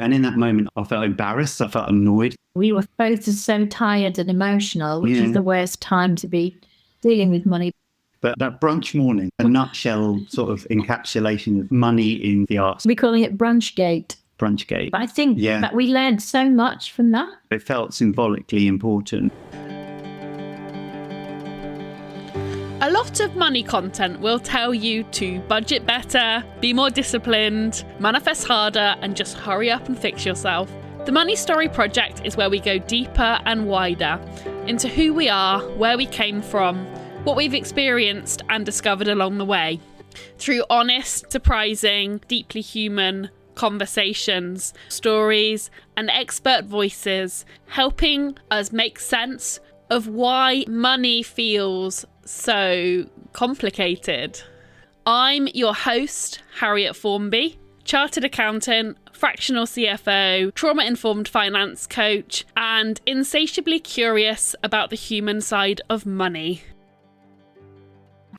And in that moment, I felt embarrassed. I felt annoyed. We were both so tired and emotional, which is the worst time to be dealing with money. But that brunch morning, a nutshell sort of encapsulation of money in the arts. We're calling it Brunchgate. Brunchgate. But I think that we learned so much from that. It felt symbolically important. A lot of money content will tell you to budget better, be more disciplined, manifest harder, and just hurry up and fix yourself. The Money Story Project is where we go deeper and wider into who we are, where we came from, what we've experienced and discovered along the way. Through honest, surprising, deeply human conversations, stories, and expert voices, helping us make sense of why money feels so complicated. I'm your host, Harriet Formby, chartered accountant, fractional CFO, trauma-informed finance coach, and insatiably curious about the human side of money.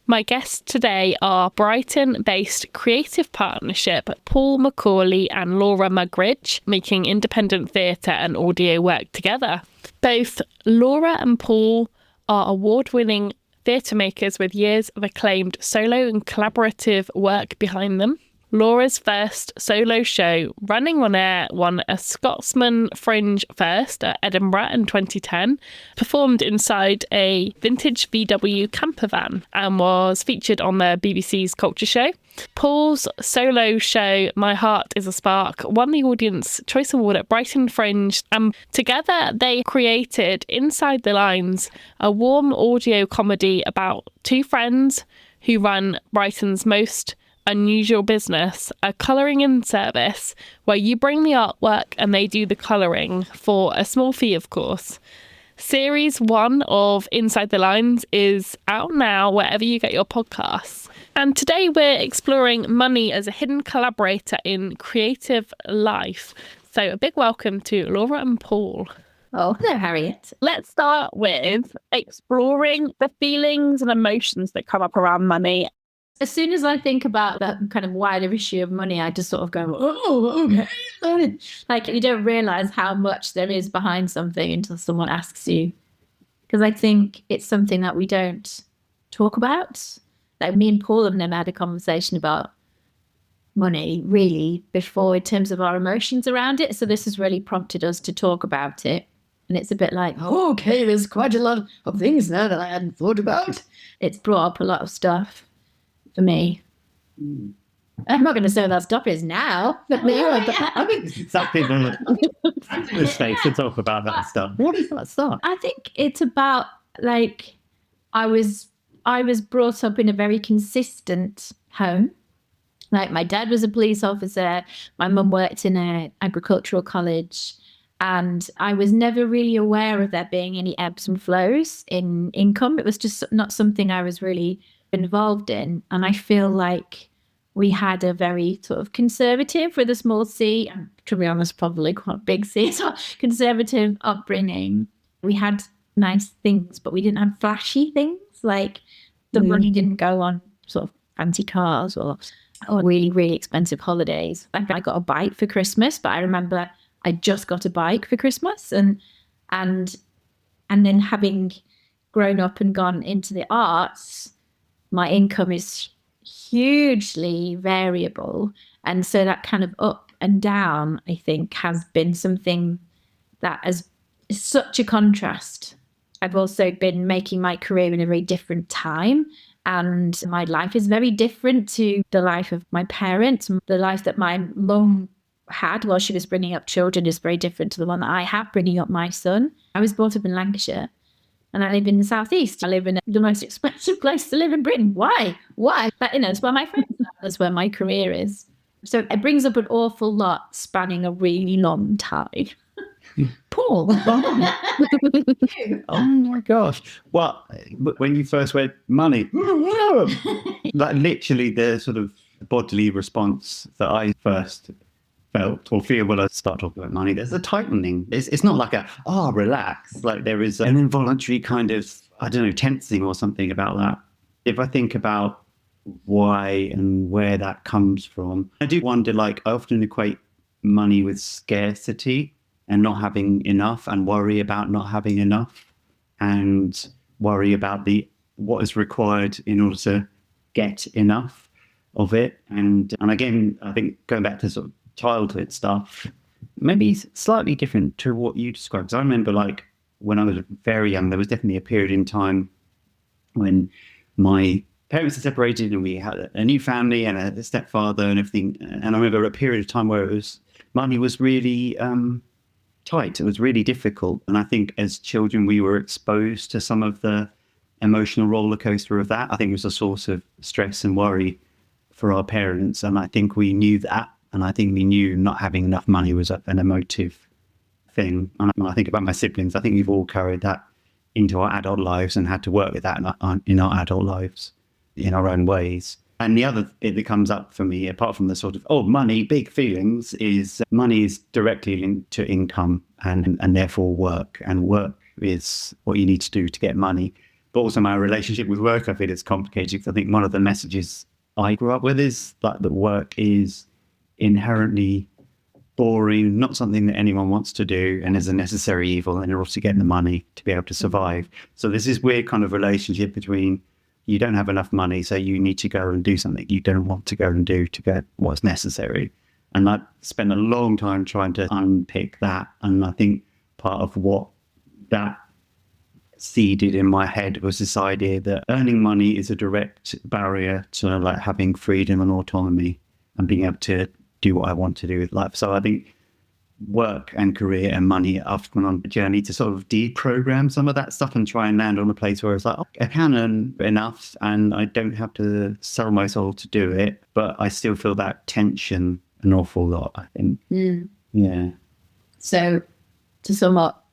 My guests today are Brighton-based creative partnership Paul Macauley and Laura Mugridge, making independent theatre and audio work together. Both Laura and Paul are award-winning theatre makers with years of acclaimed solo and collaborative work behind them. Laura's first solo show, Running on Air, won a Scotsman Fringe first at Edinburgh in 2010, performed inside a vintage VW camper van, and was featured on the BBC's Culture Show. Paul's solo show, My Heart is a Spark, won the Audience Choice Award at Brighton Fringe, and together they created Inside the Lines, a warm audio comedy about two friends who run Brighton's most unusual business, a colouring in service where you bring the artwork and they do the colouring for a small fee, of course. Series 1 of Inside the Lines is out now wherever you get your podcasts. And today we're exploring money as a hidden collaborator in creative life. So a big welcome to Laura and Paul. Oh, hello, Harriet. Let's start with exploring the feelings and emotions that come up around money. As soon as I think about that kind of wider issue of money, I just sort of go, oh, okay. Like, you don't realise how much there is behind something until someone asks you. Because I think it's something that we don't talk about. Like, me and Paul have never had a conversation about money, really, before in terms of our emotions around it. So this has really prompted us to talk about it. And it's a bit like, oh, okay, there's quite a lot of things now that I hadn't thought about. It's brought up a lot of stuff for me. I'm not going to say what that stuff is now, but I think some people in this space to talk about that stuff. What is that stuff? I think it's about, like, I was brought up in a very consistent home. Like, my dad was a police officer, my mum worked in an agricultural college, and I was never really aware of there being any ebbs and flows in income. It was just not something I was really involved in. And I feel like we had a very sort of conservative, with a small c, and to be honest, probably quite a big c, so conservative upbringing. We had nice things, but we didn't have flashy things. Like, the money didn't go on sort of fancy cars or really, really expensive holidays. Like, I got a bike for Christmas, but I remember I just got a bike for Christmas, and then having grown up and gone into the arts, my income is hugely variable. And so that kind of up and down, I think, has been something that is such a contrast. I've also been making my career in a very different time, and my life is very different to the life of my parents. The life that my mum had while she was bringing up children is very different to the one that I have bringing up my son. I was brought up in Lancashire, and I live in the southeast. I live in the most expensive place to live in Britain. Why? But, it's where my friends are. That's where my career is. So it brings up an awful lot spanning a really long time. Paul. Oh my gosh. Well, when you first went money, like literally the sort of bodily response that I first felt or feel when I start talking about money, there's a tightening. It's not like relax. Like, there is an involuntary kind of, I don't know, tensing or something about that. If I think about why and where that comes from, I do wonder, like, I often equate money with scarcity and not having enough, and worry about not having enough, and worry about what is required in order to get enough of it. And again, I think going back to sort of childhood stuff, maybe slightly different to what you described. Because I remember, like, when I was very young, there was definitely a period in time when my parents were separated and we had a new family and a stepfather and everything. And I remember a period of time where money was really tight. It was really difficult. And I think as children, we were exposed to some of the emotional roller coaster of that. I think it was a source of stress and worry for our parents. And I think we knew that. And I think we knew not having enough money was an emotive thing. And when I think about my siblings, I think we've all carried that into our adult lives and had to work with that in our adult lives in our own ways. And the other bit that comes up for me, apart from the sort of, money, big feelings, is money is directly linked to income and therefore work. And work is what you need to do to get money. But also my relationship with work, I feel it's complicated, because I think one of the messages I grew up with is that work is inherently boring, not something that anyone wants to do, and is a necessary evil in order to get the money to be able to survive. So there's this weird kind of relationship between, you don't have enough money, so you need to go and do something you don't want to go and do to get what's necessary. And I spent a long time trying to unpick that. And I think part of what that seeded in my head was this idea that earning money is a direct barrier to like having freedom and autonomy and being able to do what I want to do with life. So I think work and career and money, I've gone on a journey to sort of deprogram some of that stuff and try and land on a place where it's like, I can earn enough and I don't have to sell my soul to do it, but I still feel that tension an awful lot, I think. Yeah. So to sum up,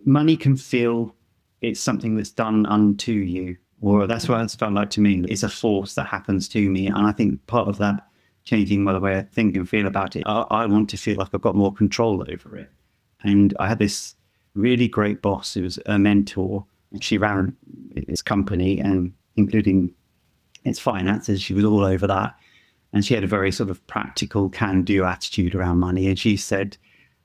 money can feel it's something that's done unto you, or that's what it's felt like to me. It's a force that happens to me. And I think part of that changing the way I think and feel about it, I want to feel like I've got more control over it. And I had this really great boss who was a mentor, and she ran his company and including its finances. She was all over that. And she had a very sort of practical can-do attitude around money. And she said,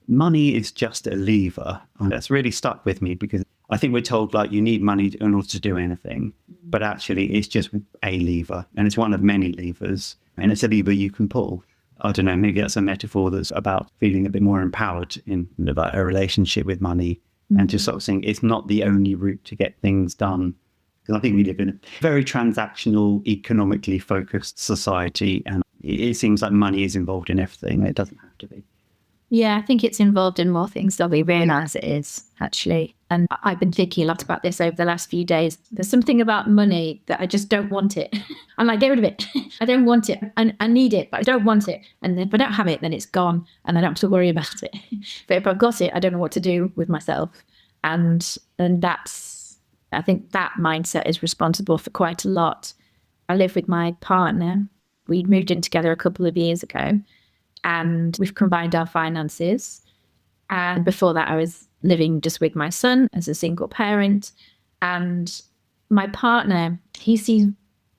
money is just a lever. And that's really stuck with me, because I think we're told like you need money in order to do anything, but actually it's just a lever, and it's one of many levers, and it's a lever you can pull. I don't know, maybe that's a metaphor that's about feeling a bit more empowered in about a relationship with money, and just sort of saying it's not the only route to get things done. Because I think we live in a very transactional, economically focused society, and it seems like money is involved in everything. It doesn't have to be. Yeah, I think it's involved in more things than we realise it is, actually. And I've been thinking a lot about this over the last few days. There's something about money that I just don't want it. I'm like, get rid of it. I don't want it. I need it, but I don't want it. And if I don't have it, then it's gone and I don't have to worry about it. But if I've got it, I don't know what to do with myself. And that's, I think that mindset is responsible for quite a lot. I live with my partner. We moved in together a couple of years ago. And we've combined our finances. And before that, I was living just with my son as a single parent. And my partner, he sees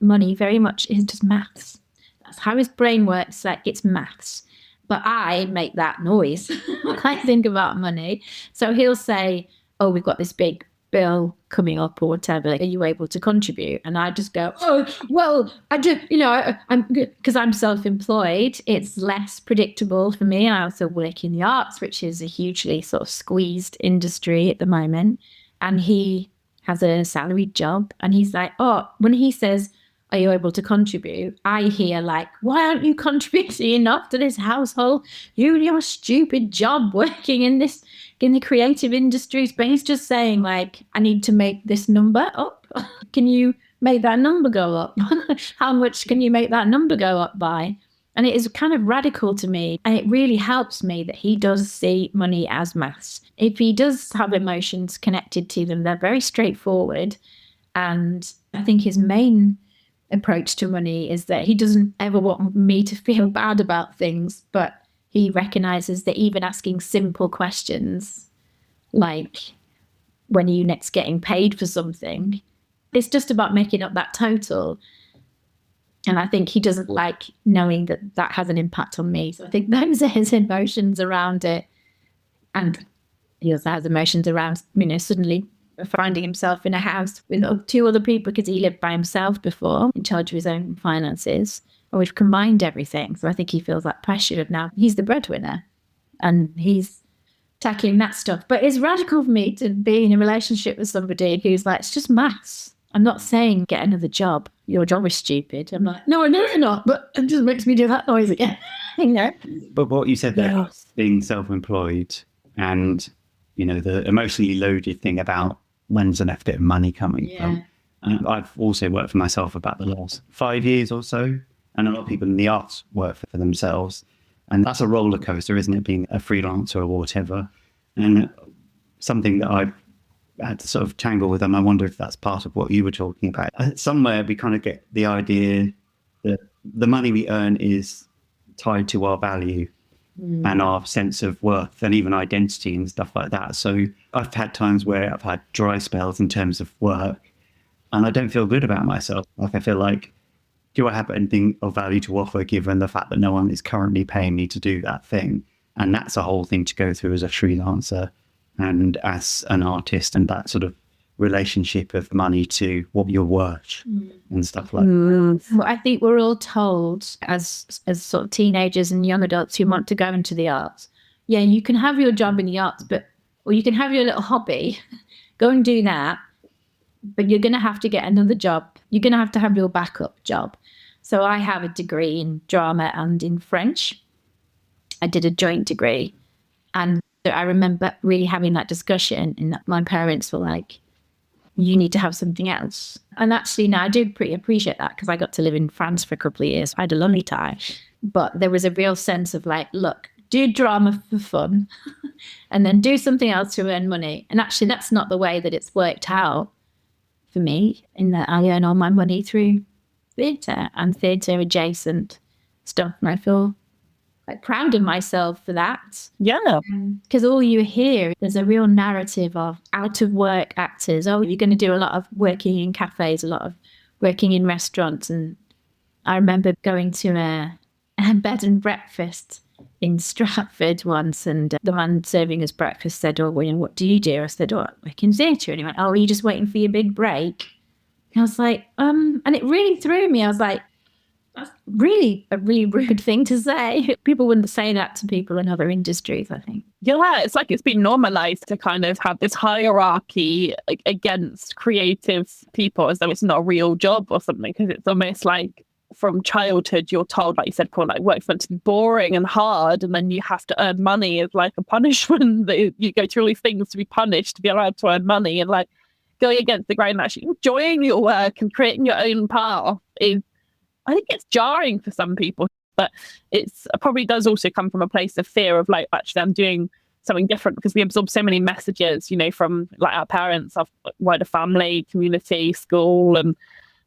money very much as just maths. That's how his brain works, like it's maths. But I make that noise when I think about money. So he'll say, oh, we've got this big bill coming up or whatever, are you able to contribute? And I just go, oh, well, I do, I'm good because I'm self-employed. It's less predictable for me. I also work in the arts, which is a hugely sort of squeezed industry at the moment. And he has a salaried job, and he's like, oh, when he says, are you able to contribute? I hear like, why aren't you contributing enough to this household? You and your stupid job working in the creative industries. But he's just saying like, I need to make this number up. Can you make that number go up? How much can you make that number go up by? And it is kind of radical to me. And it really helps me that he does see money as maths. If he does have emotions connected to them, they're very straightforward. And I think his main approach to money is that he doesn't ever want me to feel bad about things, but he recognizes that even asking simple questions like, when are you next getting paid for something, it's just about making up that total. And I think he doesn't like knowing that that has an impact on me. So I think those are his emotions around it. And he also has emotions around, suddenly finding himself in a house with 2 other people, because he lived by himself before, in charge of his own finances. And we've combined everything. So I think he feels that pressure of now he's the breadwinner and he's tackling that stuff. But it's radical for me to be in a relationship with somebody who's like, it's just maths. I'm not saying get another job. Your job is stupid. I'm like, no, I know you're not, but it just makes me do that noise again. But what you said there, Yes. being self-employed and, the emotionally loaded thing about when's the next bit of money coming from. And I've also worked for myself about the last 5 years or so. And a lot of people in the arts work for themselves. And that's a roller coaster, isn't it, being a freelancer or whatever. And something that I've had to sort of tangle with, and I wonder if that's part of what you were talking about. Somewhere we kind of get the idea that the money we earn is tied to our value and our sense of worth and even identity and stuff like that. So I've had times where I've had dry spells in terms of work and I don't feel good about myself. Like I feel like, do I have anything of value to offer given the fact that no one is currently paying me to do that thing? And that's a whole thing to go through as a freelancer and as an artist, and that sort of relationship of money to what you're worth and stuff like that. Well, I think we're all told as sort of teenagers and young adults who want to go into the arts, yeah, you can have your job in the arts, or you can have your little hobby, go and do that, but you're going to have to get another job. You're going to have your backup job. So I have a degree in drama and in French. I did a joint degree. And I remember really having that discussion, and my parents were like, you need to have something else. And actually, now I do pretty appreciate that because I got to live in France for a couple of years. I had a lovely time. But there was a real sense of like, look, do drama for fun and then do something else to earn money. And actually, that's not the way that it's worked out for me, in that I earn all my money through theatre and theatre adjacent stuff. And I feel like proud of myself for that. Yeah. Because all you hear, there's a real narrative of out of work actors. Oh, you're going to do a lot of working in cafes, a lot of working in restaurants. And I remember going to a bed and breakfast in Stratford once, and the man serving us breakfast said, oh, well, what do you do? I said, oh, I work in theatre. And he went, oh, are you just waiting for your big break? And I was like, and it really threw me. I was like, that's really a really rude thing to say. People wouldn't say that to people in other industries, I think. Yeah, it's like it's been normalized to kind of have this hierarchy against creative people as though it's not a real job or something, because it's almost like from childhood you're told, like you said, Paul, like work's meant to be boring and hard, and then you have to earn money as like a punishment. That you go through all these things to be punished, to be allowed to earn money, and like going against the grain and actually enjoying your work and creating your own path is, I think it's jarring for some people, but it probably does also come from a place of fear of like, actually I'm doing something different, because we absorb so many messages, from like our parents, our wider family, community, school, and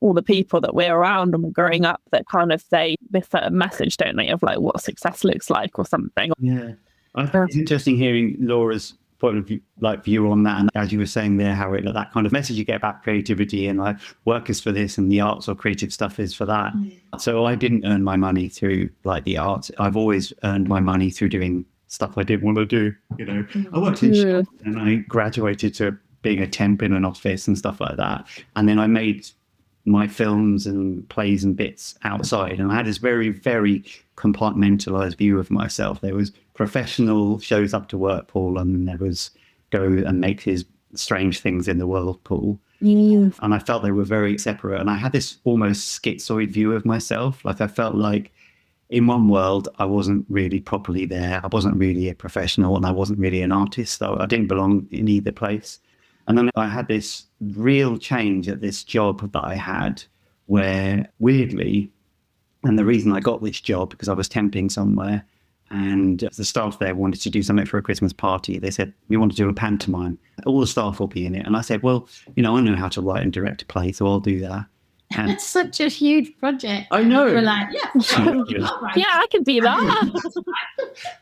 all the people that we're around and we're growing up, that kind of say this certain message, don't they, of like what success looks like or something. Yeah. I think it's interesting hearing Laura's point of view on that, and as you were saying there, how that kind of message you get about creativity and like work is for this and the arts or creative stuff is for that. So I didn't earn my money through like the arts. I've always earned my money through doing stuff I didn't want to do. I worked in shops and I graduated to being a temp in an office and stuff like that, and then I made my films and plays and bits outside, and I had this very, very compartmentalized view of myself. There was professional shows up to work, Paul, and then there was go and make his strange things in the world, Paul. And I felt they were very separate, and I had this almost schizoid view of myself. Like I felt like in one world I wasn't really properly there, I wasn't really a professional, and I wasn't really an artist, so I didn't belong in either place. And then I had this real change at this job that I had where, weirdly, and the reason I got this job, because I was temping somewhere, and the staff there wanted to do something for a Christmas party. They said, we want to do a pantomime. All the staff will be in it. And I said, well, I know how to write and direct a play, so I'll do that. And It's such a huge project. I know. We're like, yeah, Yeah, I can do that.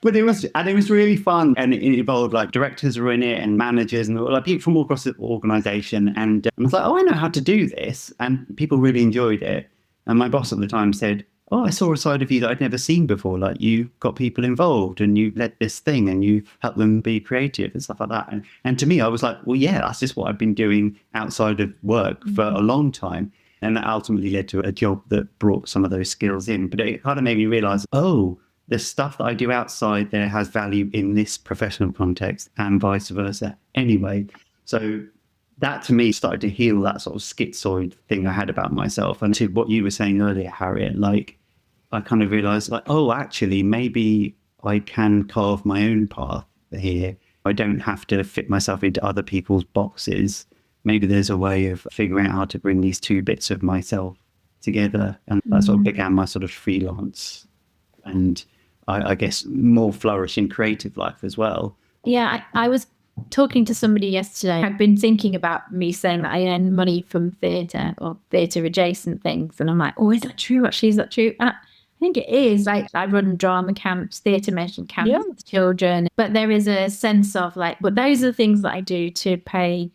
But it was really fun, and it involved like directors were in it and managers and like people from all across the organisation. And I was like, oh, I know how to do this, and people really enjoyed it. And my boss at the time said, "Oh, I saw a side of you that I'd never seen before. Like you got people involved and you led this thing and you helped them be creative and stuff like that." And to me, I was like, well, yeah, that's just what I've been doing outside of work for a long time. And that ultimately led to a job that brought some of those skills in. But it kind of made me realize, oh, the stuff that I do outside there has value in this professional context and vice versa anyway. So that to me started to heal that sort of schizoid thing I had about myself. And to what you were saying earlier, Harriet, like I kind of realized like, oh, actually, maybe I can carve my own path here. I don't have to fit myself into other people's boxes. Maybe there's a way of figuring out how to bring these two bits of myself together. And that sort of began my sort of freelance and I guess more flourishing creative life as well. Yeah, I was talking to somebody yesterday. I've been thinking about me saying that I earn money from theatre or theatre adjacent things. And I'm like, oh, is that true? Actually, is that true? I think it is. Like I run drama camps, theatre mention camps with children. But there is a sense of like, but those are the things that I do to pay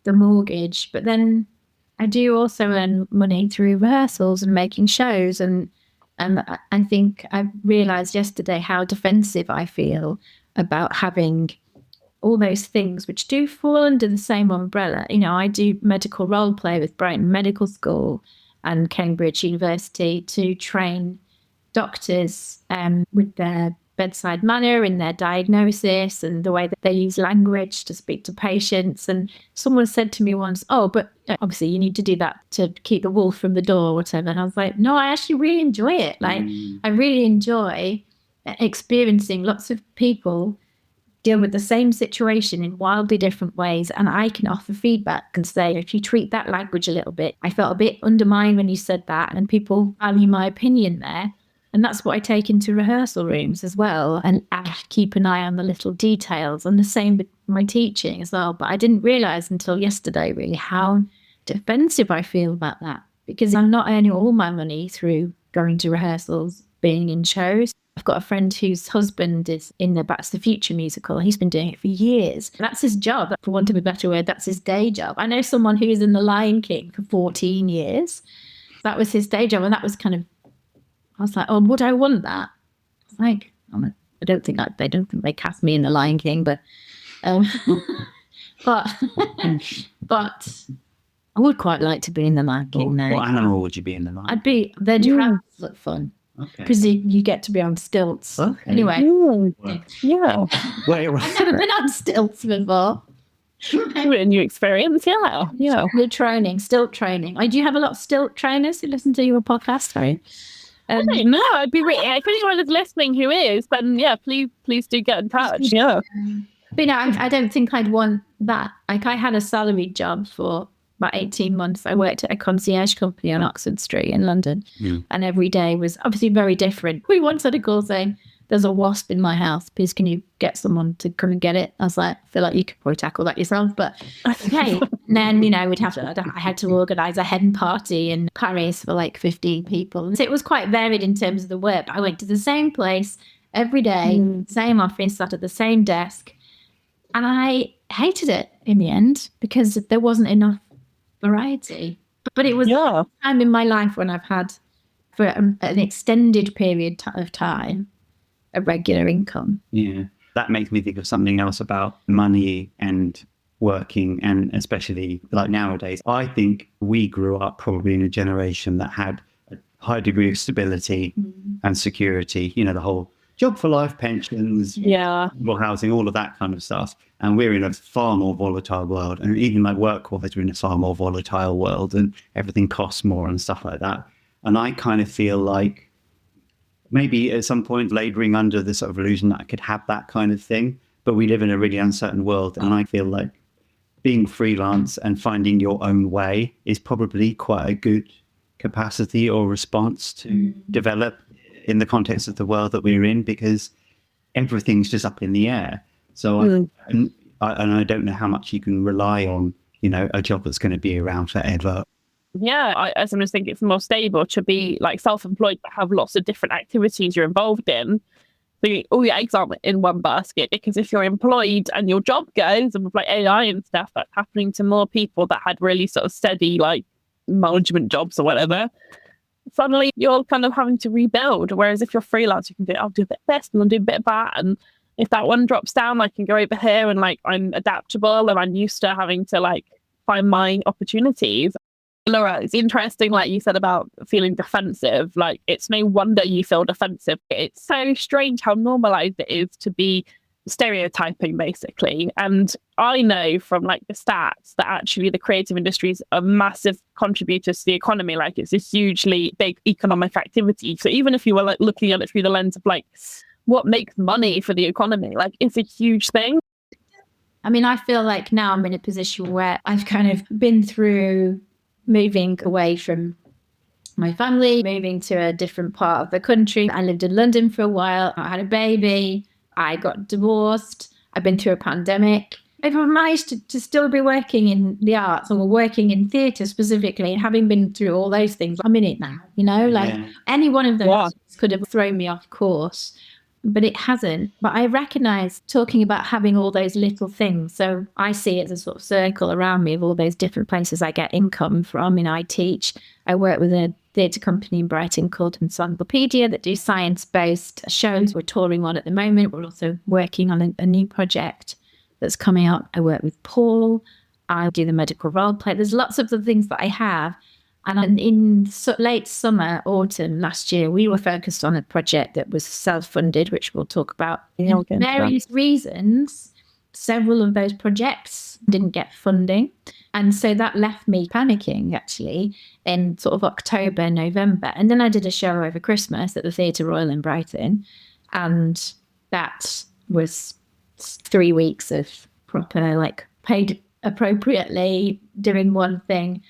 the mortgage. But then I do also earn money through rehearsals and making shows. And I think I realised yesterday how defensive I feel about having all those things which do fall under the same umbrella. You know, I do medical role play with Brighton Medical School and Cambridge University to train doctors with their bedside manner in their diagnosis and the way that they use language to speak to patients. And someone said to me once, oh, but obviously you need to do that to keep the wolf from the door or whatever. And I was like, no, I actually really enjoy it. Like I really enjoy experiencing lots of people deal with the same situation in wildly different ways. And I can offer feedback and say, if you tweak that language a little bit, I felt a bit undermined when you said that. And people value my opinion there. And that's what I take into rehearsal rooms as well. And I keep an eye on the little details. And the same with my teaching as well. But I didn't realise until yesterday really how defensive I feel about that. Because I'm not earning all my money through going to rehearsals, being in shows. I've got a friend whose husband is in the Back to the Future musical. He's been doing it for years. That's his job. For want of a better word, that's his day job. I know someone who was in The Lion King for 14 years. That was his day job. And that was kind of, I was like, oh, would I want that? I was like, I don't think they cast me in The Lion King, but but I would quite like to be in The Lion King now. What animal would you be in The Lion? I'd be, the giraffes look fun. Because you get to be on stilts. Okay. Anyway. Yeah. Wait, I've never been on stilts before. A new experience, yeah. Stilt training. Do you have a lot of stilt trainers who listen to your podcast? Sorry. I don't know. I'd be really, if anyone is listening who is, then yeah, please do get in touch. Yeah. But I don't think I'd want that. Like I had a salaried job for about 18 months. I worked at a concierge company on Oxford Street in London. And every day was obviously very different. We once had a call saying, there's a wasp in my house. Please, can you get someone to come and get it? I was like, I feel like you could probably tackle that yourself, but okay. And then, I had to organise a hen party in Paris for like 15 people. So it was quite varied in terms of the work. I went to the same place every day, same office, sat at the same desk. And I hated it in the end because there wasn't enough variety. But it was a time in my life when I've had, for an extended period of time, a regular income. Yeah. That makes me think of something else about money and working, and especially like nowadays. I think we grew up probably in a generation that had a high degree of stability and security, the whole job for life, pensions, housing, all of that kind of stuff. And we're in a far more volatile world. And even like work-wise, we're in a far more volatile world and everything costs more and stuff like that. And I kind of feel like maybe at some point laboring under the sort of illusion that I could have that kind of thing, but we live in a really uncertain world. And I feel like being freelance and finding your own way is probably quite a good capacity or response to develop in the context of the world that we're in, because everything's just up in the air. So I don't know how much you can rely on, a job that's going to be around forever. Yeah, I sometimes think it's more stable to be like self-employed, but have lots of different activities you're involved in. So all your eggs aren't in one basket, because if you're employed and your job goes, and with like AI and stuff, that's happening to more people that had really sort of steady like management jobs or whatever, suddenly you're kind of having to rebuild. Whereas if you're freelance, you can do, I'll do a bit of this and I'll do a bit of that. And if that one drops down, I can go over here, and like I'm adaptable and I'm used to having to like find my opportunities. Laura, it's interesting, like you said about feeling defensive. Like, it's no wonder you feel defensive. It's so strange how normalized it is to be stereotyping, basically. And I know from like the stats that actually the creative industries are massive contributors to the economy. Like, it's a hugely big economic activity. So even if you were like looking at it through the lens of like what makes money for the economy, like it's a huge thing. I mean, I feel like now I'm in a position where I've kind of been through moving away from my family, moving to a different part of the country. I lived in London for a while. I had a baby. I got divorced. I've been through a pandemic. I've managed to still be working in the arts, or working in theatre specifically, and having been through all those things, I'm in it now, you know, like any one of those could have thrown me off course, but it hasn't. But I recognise, talking about having all those little things, so I see it as a sort of circle around me of all those different places I get income from. And I teach. I work with a theatre company in Brighton called Encyclopedia that do science-based shows. We're touring one at the moment. We're also working on a new project that's coming up. I work with Paul. I do the medical role play. There's lots of the things that I have. And in late summer, autumn last year, we were focused on a project that was self-funded, which we'll talk about. For various reasons, several of those projects didn't get funding. And so that left me panicking, actually, in sort of October, November. And then I did a show over Christmas at the Theatre Royal in Brighton. And that was 3 weeks of proper, like, paid appropriately, doing one thing.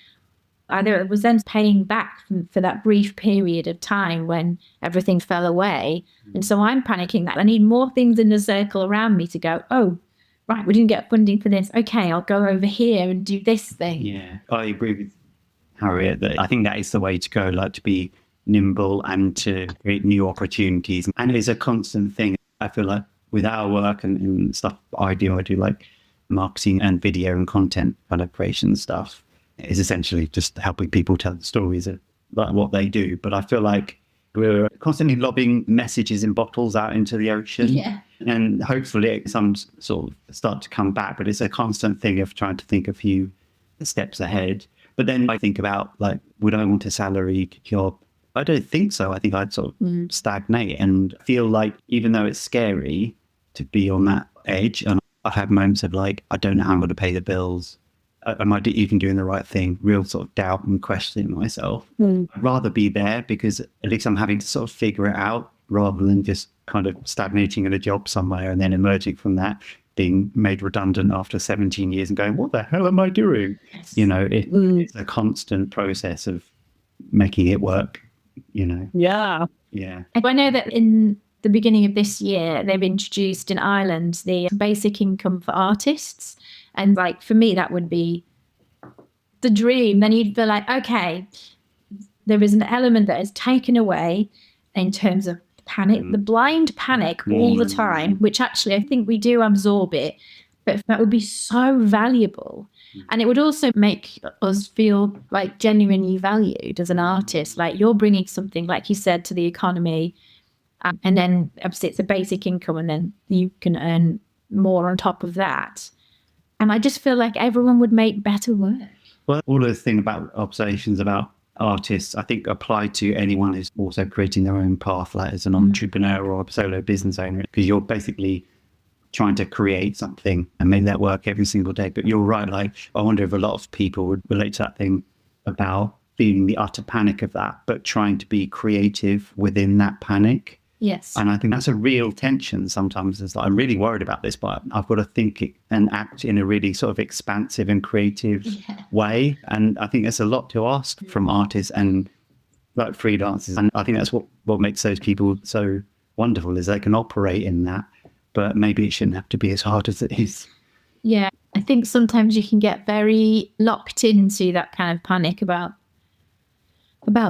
I was then paying back for that brief period of time when everything fell away. And so I'm panicking that I need more things in the circle around me to go, oh, right, we didn't get funding for this. Okay, I'll go over here and do this thing. Yeah, I agree with Harriet that I think that is the way to go, like to be nimble and to create new opportunities. And it's a constant thing. I feel like with our work and stuff I do like marketing and video and content kind of creation stuff. Is essentially just helping people tell the stories of like what they do. But I feel like we're constantly lobbing messages in bottles out into the ocean. Yeah. And hopefully some sort of start to come back. But it's a constant thing of trying to think a few steps ahead. But then I think about, like, would I want a salaried job? I don't think so. I think I'd sort of stagnate and feel like, even though it's scary to be on that edge, and I've had moments of like, I don't know how I'm going to pay the bills. Am I even doing the right thing? Real sort of doubt and questioning myself. I'd rather be there because at least I'm having to sort of figure it out rather than just kind of stagnating in a job somewhere and then emerging from that, being made redundant after 17 years and going, what the hell am I doing? Yes. You know, it's a constant process of making it work, you know? Yeah. Yeah. I know that in the beginning of this year, they've introduced in Ireland the basic income for artists. And like, for me, that would be the dream. Then you'd be like, okay, there is an element that is taken away in terms of panic, the blind panic all the time, which actually I think we do absorb it. But that would be so valuable. And it would also make us feel like genuinely valued as an artist. Like, you're bringing something, like you said, to the economy. And then obviously it's a basic income, and then you can earn more on top of that. And I just feel like everyone would make better work. Well, all of the thing about observations about artists, I think, apply to anyone who's also creating their own path, like as an entrepreneur or a solo business owner, because you're basically trying to create something and make that work every single day. But you're right, like, I wonder if a lot of people would relate to that thing about feeling the utter panic of that, but trying to be creative within that panic. Yes. And I think that's a real tension sometimes. It's like, I'm really worried about this, but I've got to think and act in a really sort of expansive and creative way. And I think there's a lot to ask from artists and like freelancers. And I think that's what makes those people so wonderful, is they can operate in that, but maybe it shouldn't have to be as hard as it is. Yeah. I think sometimes you can get very locked into that kind of panic about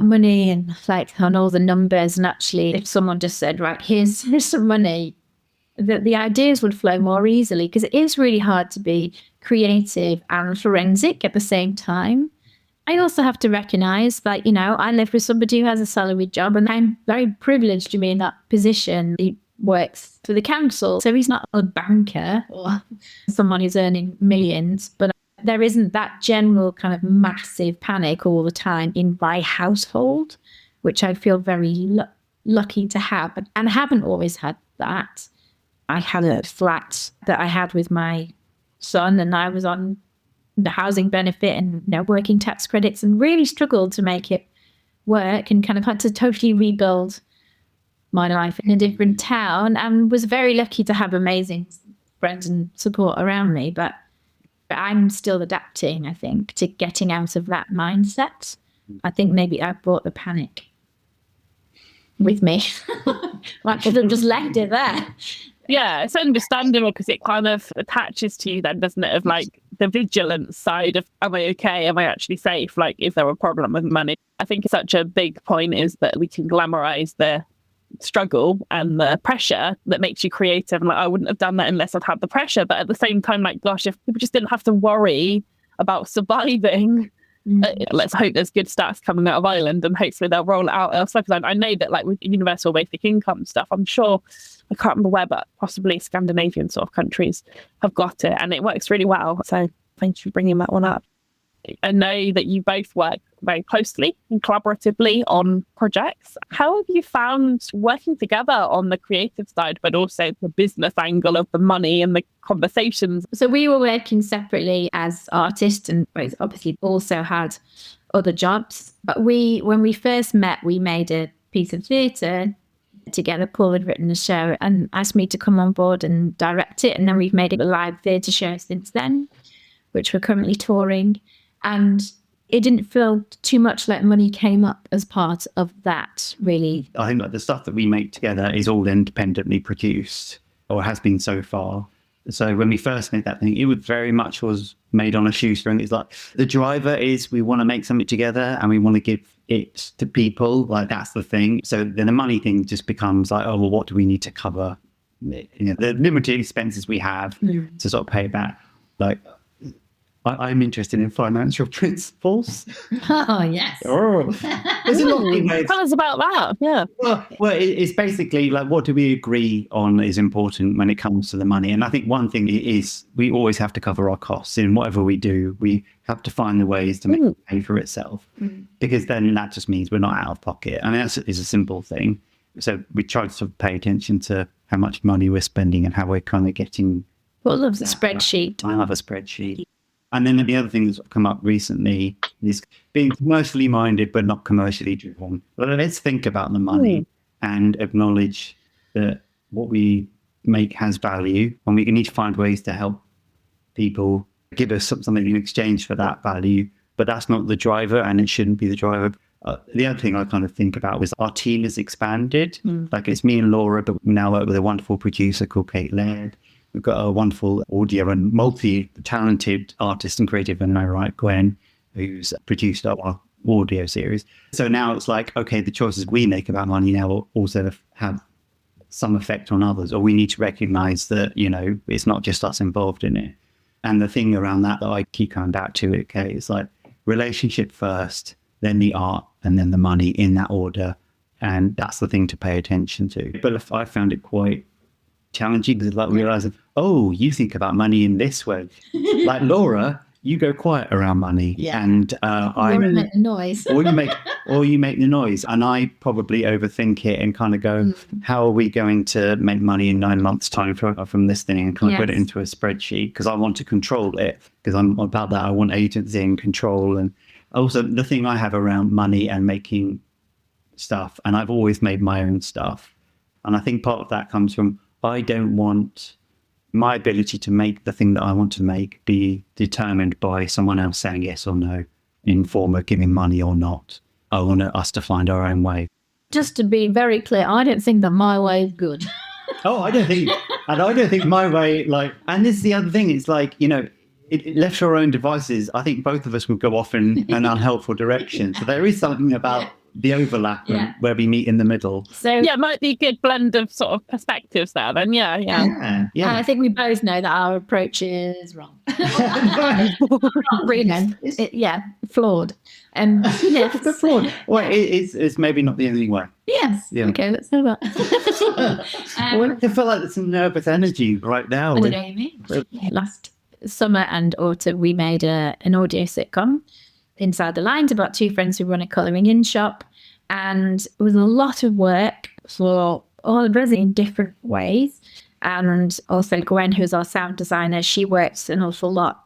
money and like on all the numbers. And actually, if someone just said, right, here's some money, the ideas would flow more easily, because it is really hard to be creative and forensic at the same time. I also have to recognise that, you know, I live with somebody who has a salaried job, and I'm very privileged to be in that position. He works for the council, so he's not a banker or someone who's earning millions, but there isn't that general kind of massive panic all the time in my household, which I feel very lucky to have, and I haven't always had that. I had a flat that I had with my son, and I was on the housing benefit and, you know, working tax credits, and really struggled to make it work, and kind of had to totally rebuild my life in a different town, and was very lucky to have amazing friends and support around me. But I'm still adapting, I think, to getting out of that mindset. I think maybe I brought the panic with me. I should have just left it there. Yeah, it's understandable because it kind of attaches to you then, doesn't it? Of like the vigilance side of, am I okay? Am I actually safe? Like, is there a problem with money? I think such a big point is that we can glamorize the struggle and the pressure that makes you creative. And like, I wouldn't have done that unless I'd had the pressure. But at the same time, like, gosh, if people just didn't have to worry about surviving, let's hope there's good stats coming out of Ireland, and hopefully they'll roll it out elsewhere. Because I know that, like, with universal basic income stuff, I'm sure, I can't remember where, but possibly Scandinavian sort of countries have got it, and it works really well. So thank you for bringing that one up. I know that you both work very closely and collaboratively on projects. How have you found working together on the creative side, but also the business angle of the money and the conversations? So we were working separately as artists, and both obviously also had other jobs. But when we first met, we made a piece of theatre together. Paul had written a show and asked me to come on board and direct it. And then we've made it a live theatre show since then, which we're currently touring. And it didn't feel too much like money came up as part of that, really. I think like the stuff that we make together is all independently produced, or has been so far. So when we first made that thing, it was very much was made on a shoestring. It's like the driver is we want to make something together and we want to give it to people. Like, that's the thing. So then the money thing just becomes like, oh, well, what do we need to cover? You know, the limited expenses we have to sort of pay back. Like, I'm interested in financial principles. Oh, yes. There's a lot of ways. Tell us about that. Yeah. Well, it's basically like, what do we agree on is important when it comes to the money? And I think one thing is we always have to cover our costs in whatever we do. We have to find the ways to make it pay for itself, because then that just means we're not out of pocket. I mean, that is a simple thing. So we try to sort of pay attention to how much money we're spending and how we're kind of getting. Paul loves a spreadsheet. I love a spreadsheet. And then the other thing that's come up recently is being commercially minded, but not commercially driven. But let's think about the money and acknowledge that what we make has value, and we need to find ways to help people give us something in exchange for that value. But that's not the driver, and it shouldn't be the driver. The other thing I kind of think about was our team has expanded. Like, it's me and Laura, but we now work with a wonderful producer called Kate Laird. We've got a wonderful audio and multi-talented artist and creative, and I write Gwen, who's produced our audio series. So now it's like, okay, the choices we make about money now also have some effect on others, or we need to recognize that, you know, it's not just us involved in it. And the thing around that I keep coming back to, okay, it's like relationship first, then the art, and then the money, in that order. And that's the thing to pay attention to. But I found it quite challenging, because like realizing, oh, you think about money in this way. Like, Laura, you go quiet around money, and I make the noise, or you make the noise, and I probably overthink it and kind of go, how are we going to make money in 9 months' time from this thing, and kind of put it into a spreadsheet, because I want to control it, because I'm about that. I want agency and control. And also the thing I have around money and making stuff, and I've always made my own stuff, and I think part of that comes from, I don't want my ability to make the thing that I want to make be determined by someone else saying yes or no in form of giving money or not. I want us to find our own way. Just to be very clear, I don't think that my way is good. I don't think my way, like, and this is the other thing, it's like, you know, left to our own devices, I think both of us would go off in an unhelpful direction. So there is something about the overlap Yeah. where we meet in the middle. So Yeah, it might be a good blend of sort of perspectives there then. Yeah. Yeah. I think we both know that our approach is wrong. Not really. Flawed. Yes. The fraud. Well, it's maybe not the only way. Yes. Yeah. Okay, let's know that. Well, I feel like there's some nervous energy right now. I don't know what you mean. Last summer and autumn, we made an audio sitcom, Inside the Lines, about two friends who run a colouring in shop. And it was a lot of work for all of us in different ways. And also Gwen, who's our sound designer, she works an awful lot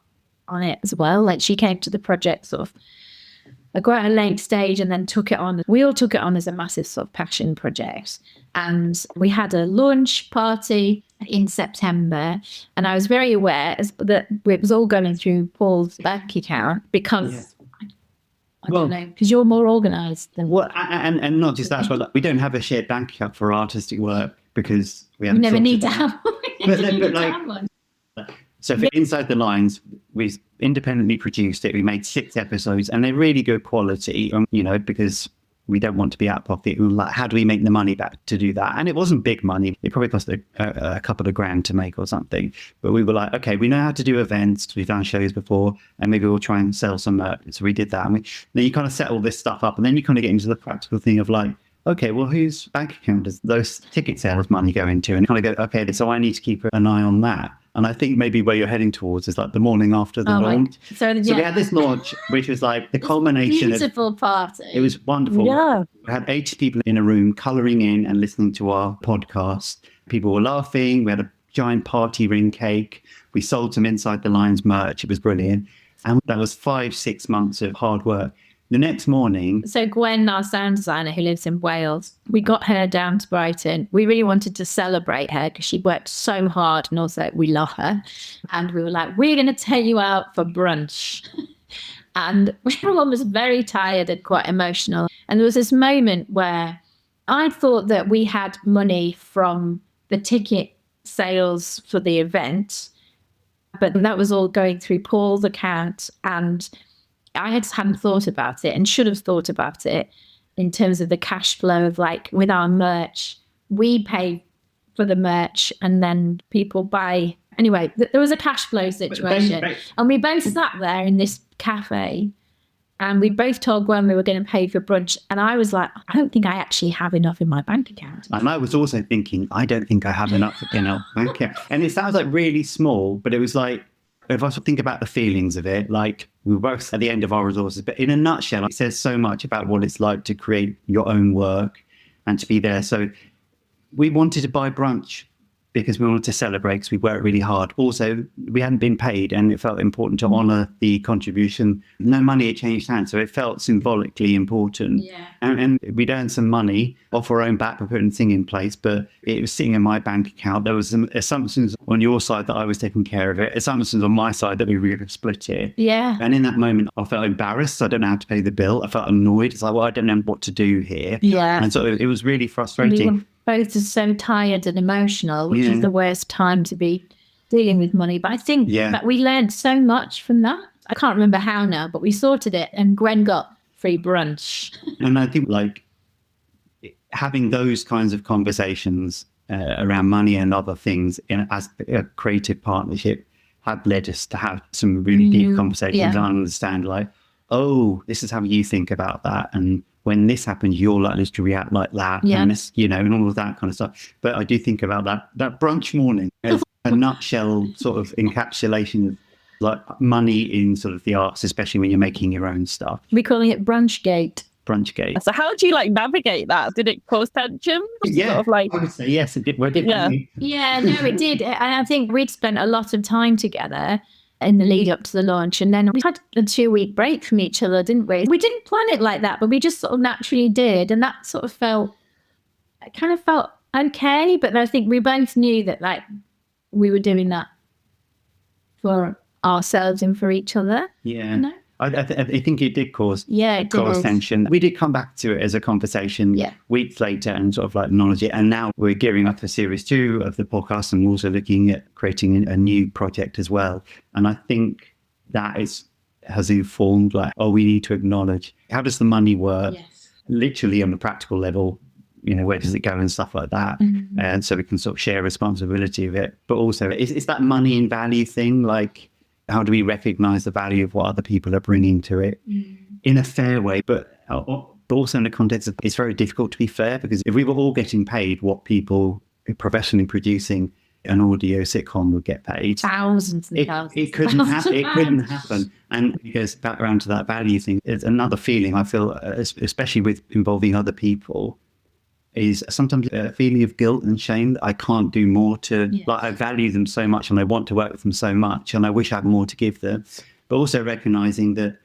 on it as well. Like, she came to the project sort of at quite a late stage and then took it on. We all took it on as a massive sort of passion project. And we had a launch party in September. And I was very aware that it was all going through Paul's bank account because... I don't know, because you're more organised than... Well, and not just that, but like, we don't have a shared bank account for artistic work because we haven't... We never need to have one. So for Inside the Lines, we independently produced it. We made 6 episodes and they're really good quality, because we don't want to be out of pocket. We were like, how do we make the money back to do that? And it wasn't big money. It probably cost a couple of grand to make or something. But we were like, okay, we know how to do events. We've done shows before and maybe we'll try and sell some merch. So we did that. And then you kind of set all this stuff up and then you kind of get into the practical thing of like, okay, well, whose bank account does those ticket sales money go into? And you kind of go, okay, so I need to keep an eye on that. And I think maybe where you're heading towards is like the morning after the launch. So we had this launch, which was like the culmination. Beautiful party. It was wonderful. Yeah. We had 80 people in a room colouring in and listening to our podcast. People were laughing. We had a giant party ring cake. We sold some Inside the Lines merch. It was brilliant. And that was 5-6 months of hard work. The next morning... So Gwen, our sound designer who lives in Wales, we got her down to Brighton. We really wanted to celebrate her because she worked so hard and also we love her. And we were like, we're going to take you out for brunch. And everyone was very tired and quite emotional. And there was this moment where I thought that we had money from the ticket sales for the event, but that was all going through Paul's account. And I hadn't thought about it and should have thought about it in terms of the cash flow of like with our merch, we pay for the merch and then people buy. Anyway, there was a cash flow situation and we both sat there in this cafe and we both told Gwen we were going to pay for brunch. And I was like, I don't think I actually have enough in my bank account. And I was also thinking, I don't think I have enough in our bank account. And it sounds like really small, but it was like, if I think about the feelings of it, like we were both at the end of our resources, but in a nutshell, it says so much about what it's like to create your own work and to be there. So we wanted to buy brunch because we wanted to celebrate because we worked really hard. Also, we hadn't been paid and it felt important to honour the contribution. No money had changed hands, so it felt symbolically important. Yeah. And we'd earned some money off our own back for putting the thing in place, but it was sitting in my bank account. There was some assumptions on your side that I was taking care of it, assumptions on my side that we were going to split it. Yeah. And in that moment, I felt embarrassed. I don't know how to pay the bill. I felt annoyed. It's like, well, I don't know what to do here. Yeah. And so it was really frustrating. We were both just so tired and emotional, which is the worst time to be dealing with money. But I think that we learned so much from that. I can't remember how now, but we sorted it and Gwen got free brunch. And I think like having those kinds of conversations around money and other things as a creative partnership have led us to have some really deep conversations and understand like, oh, this is how you think about that. And when this happens, you're likely to react like that, and this, and all of that kind of stuff. But I do think about that brunch morning as a nutshell sort of encapsulation of like money in sort of the arts, especially when you're making your own stuff. We're calling it Brunchgate. Brunchgate. So how do you like navigate that? Did it cause tension? Yeah, sort of like... I would say yes, it did. Well, it did. Yeah, no, it did. And I think we'd spent a lot of time together in the lead up to the launch. And then we had a 2-week break from each other, didn't we? We didn't plan it like that, but we just sort of naturally did. And that sort of felt okay. But I think we both knew that like we were doing that for ourselves and for each other. Yeah. You know? I think it did cause tension. We did come back to it as a conversation weeks later and sort of like acknowledge it. And now we're gearing up for series 2 of the podcast and we're also looking at creating a new project as well. And I think that has informed like, we need to acknowledge how does the money work? Yes. literally on the practical level, where does it go and stuff like that. And so we can sort of share responsibility of it. But also it's that money and value thing, like how do we recognize the value of what other people are bringing to it in a fair way, but also in the context of it's very difficult to be fair, because if we were all getting paid what people professionally producing an audio sitcom would get paid, thousands and thousands. It couldn't happen. And it goes back around to that value thing. It's another feeling I feel, especially with involving other people, is sometimes a feeling of guilt and shame that I can't do more to, like, I value them so much and I want to work with them so much and I wish I had more to give them. But also recognizing that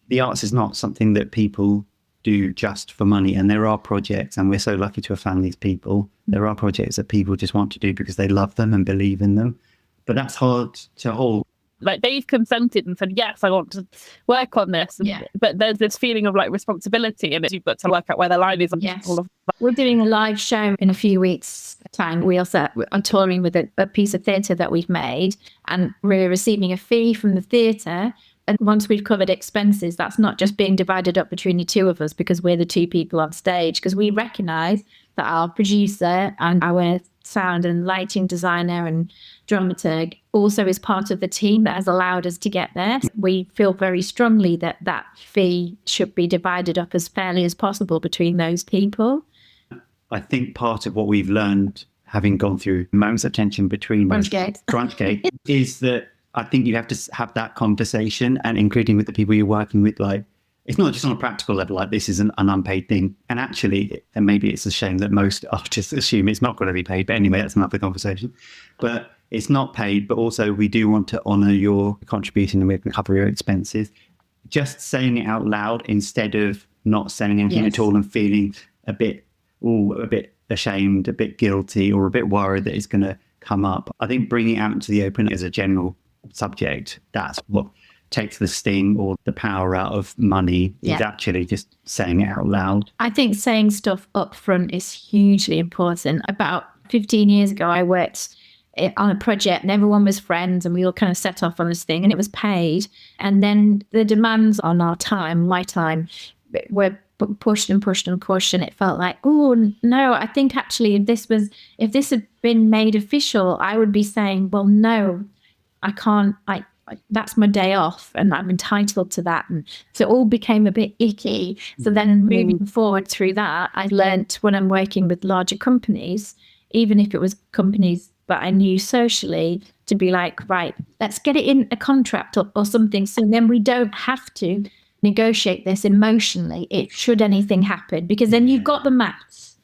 the arts is not something that people do just for money, and there are projects, and we're so lucky to have found these people. There are projects that people just want to do because they love them and believe in them, but that's hard to hold. Like, they've consented and said, yes, I want to work on this. But there's this feeling of like responsibility, and you've got to work out where the line is. All of that. We're doing a live show in a few weeks' time. We also are touring with a piece of theatre that we've made, and we're receiving a fee from the theatre. And once we've covered expenses, that's not just being divided up between the two of us because we're the two people on stage, because we recognise that our producer and our sound and lighting designer and dramaturg also is part of the team that has allowed us to get there. We feel very strongly that that fee should be divided up as fairly as possible between those people. I think part of what we've learned, having gone through moments of tension between Crunchgate, is that I think you have to have that conversation, and including with the people you're working with, like, it's not just on a practical level, like this is an unpaid thing. And actually, and maybe it's a shame that most artists assume it's not going to be paid, but anyway, that's another conversation. But it's not paid, but also we do want to honour your contribution and we can cover your expenses. Just saying it out loud instead of not saying anything at all and feeling a bit ashamed, a bit guilty, or a bit worried that it's going to come up. I think bringing it out into the open as a general subject, that's what takes the sting or the power out of money, is actually just saying it out loud. I think saying stuff up front is hugely important. About 15 years ago, I worked on a project and everyone was friends and we all kind of set off on this thing and it was paid. And then the demands on our time, my time, were pushed and pushed and pushed, and it felt like, oh no, I think actually if this had been made official, I would be saying, well, no, I can't, that's my day off and I'm entitled to that. And so it all became a bit icky. So then moving forward through that, I learnt when I'm working with larger companies, even if it was companies that I knew socially, to be like, right, let's get it in a contract or something. So then we don't have to negotiate this emotionally, should anything happen, because then you've got the maths.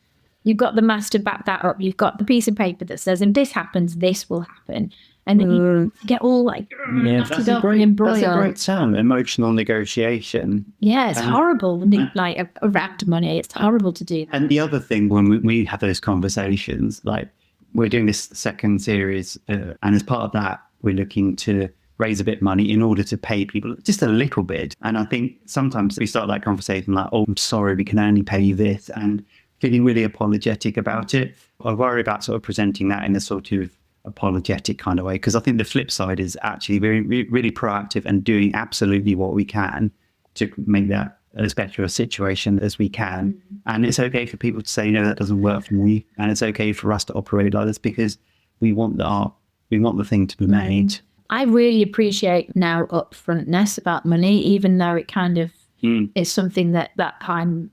You've got the maths to back that up. You've got the piece of paper that says, if this happens, this will happen. And then you get all like, that's a great term, emotional negotiation. Yeah, it's horrible, like around money. It's horrible to do that. And the other thing, when we have those conversations, like we're doing this second series, and as part of that, we're looking to raise a bit of money in order to pay people just a little bit. And I think sometimes we start that conversation like, oh, I'm sorry, we can only pay you this, and feeling really apologetic about it. I worry about sort of presenting that in a sort of apologetic kind of way, because I think the flip side is actually really proactive and doing absolutely what we can to make that as better a situation as we can. And it's okay for people to say, no, that doesn't work for me. And it's okay for us to operate like this because we want the art, we want the thing to be made. I really appreciate now upfrontness about money, even though it kind of is something that I'm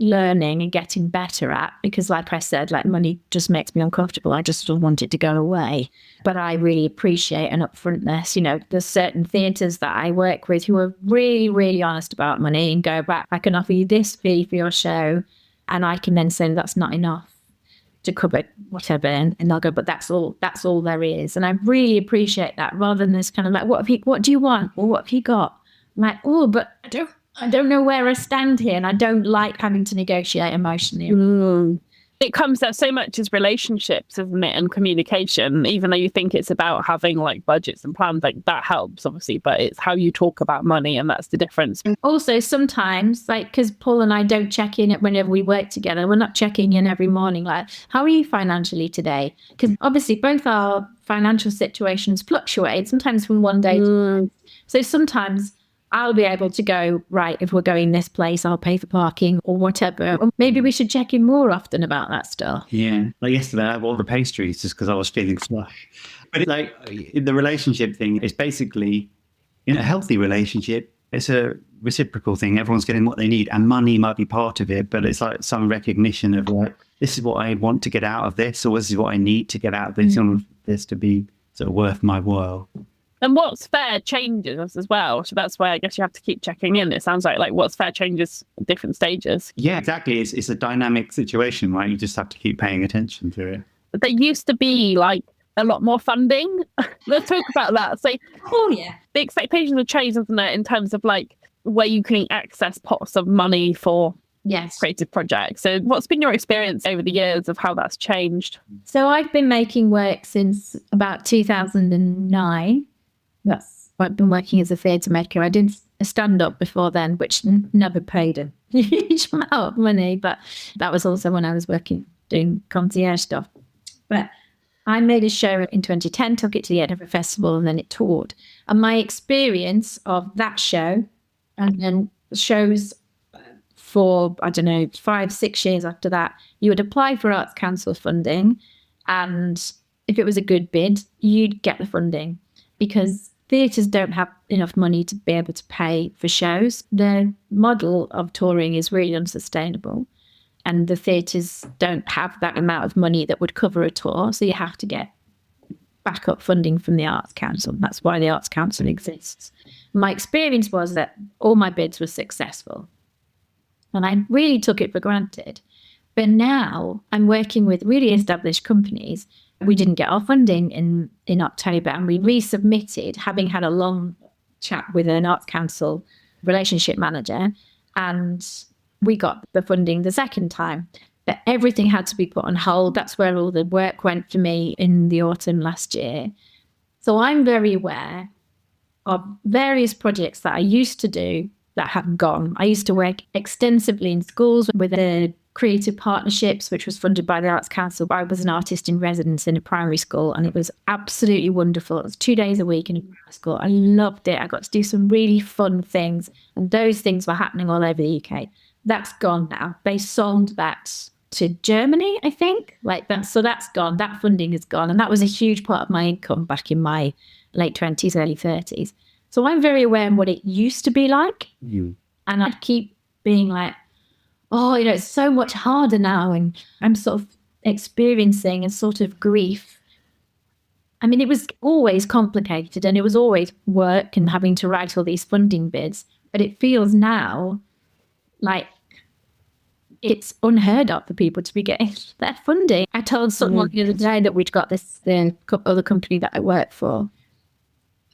learning and getting better at, because like I said, like money just makes me uncomfortable. I just don't want it to go away. But I really appreciate an upfrontness. You know, there's certain theatres that I work with who are really, really honest about money and go back, I can offer you this fee for your show. And I can then say that's not enough to cover whatever, and they'll go, but that's all there is. And I really appreciate that, rather than this kind of like, what do you want? Or what have you got? I'm like, oh, but I don't know where I stand here, and I don't like having to negotiate emotionally. It comes out so much as relationships, isn't it, and communication, even though you think it's about having like budgets and plans, like that helps obviously, but it's how you talk about money, and that's the difference. Also sometimes, like, because Paul and I don't check in whenever we work together, we're not checking in every morning like, how are you financially today? Because obviously both our financial situations fluctuate, sometimes from one day to the next. So sometimes I'll be able to go, right, if we're going this place, I'll pay for parking or whatever. Or maybe we should check in more often about that stuff. Yeah. Like yesterday, I had all the pastries just because I was feeling flush. But it's like in the relationship thing, it's basically, in a healthy relationship, it's a reciprocal thing. Everyone's getting what they need, and money might be part of it, but it's like some recognition of like, this is what I want to get out of this, or this is what I need to get out of this, and this to be sort of worth my while. And what's fair changes as well. So that's why I guess you have to keep checking in. It sounds like what's fair changes at different stages. Yeah, exactly. It's a dynamic situation, right? You just have to keep paying attention to it. But there used to be like a lot more funding. Let's talk about that. So, the expectations have changed, isn't it, in terms of like where you can access pots of money for creative projects. So what's been your experience over the years of how that's changed? So I've been making work since about 2009. I've been working as a theatre maker. I did a stand-up before then, which never paid a huge amount of money, but that was also when I was doing concierge stuff. But I made a show in 2010, took it to the Edinburgh Festival, and then it toured. And my experience of that show, and then shows for, 5-6 years after that, you would apply for Arts Council funding, and if it was a good bid, you'd get the funding, because theatres don't have enough money to be able to pay for shows. The model of touring is really unsustainable, and the theatres don't have that amount of money that would cover a tour, so you have to get backup funding from the Arts Council. That's why the Arts Council exists. My experience was that all my bids were successful, and I really took it for granted. But now I'm working with really established companies. We didn't get our funding in October, and we resubmitted, having had a long chat with an Arts Council relationship manager, and we got the funding the second time. But everything had to be put on hold. That's where all the work went for me in the autumn last year. So I'm very aware of various projects that I used to do that have gone. I used to work extensively in schools with the Creative Partnerships, which was funded by the Arts Council. I was an artist in residence in a primary school, and it was absolutely wonderful. It was 2 days a week in a primary school. I loved it. I got to do some really fun things, and those things were happening all over the UK. That's gone now. They sold that to Germany, I think. So that's gone. That funding is gone, and that was a huge part of my income back in my late 20s, early 30s. So I'm very aware of what it used to be like. And I keep being like, it's so much harder now. And I'm sort of experiencing a sort of grief. I mean, it was always complicated, and it was always work and having to write all these funding bids. But it feels now like it's unheard of for people to be getting their funding. I told someone the other day that we'd got the other company that I work for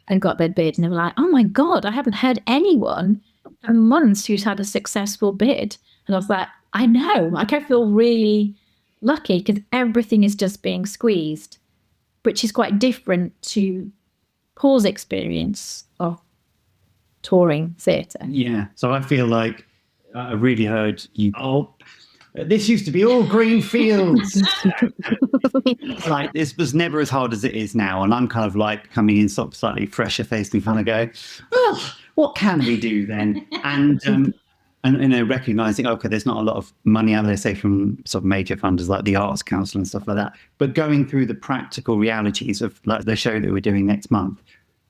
and got their bid, and they were like, oh my God, I haven't heard anyone for months who's had a successful bid. And I was like, I know, I feel really lucky, because everything is just being squeezed, which is quite different to Paul's experience of touring theatre. Yeah. So I feel like I really heard you. This used to be all green fields. Like, this was never as hard as it is now. And I'm kind of like coming in sort of slightly fresher faced and kind of go, well, what can we do then? And recognizing, okay, there's not a lot of money out there, say from sort of major funders like the Arts Council and stuff like that. But going through the practical realities of like the show that we're doing next month,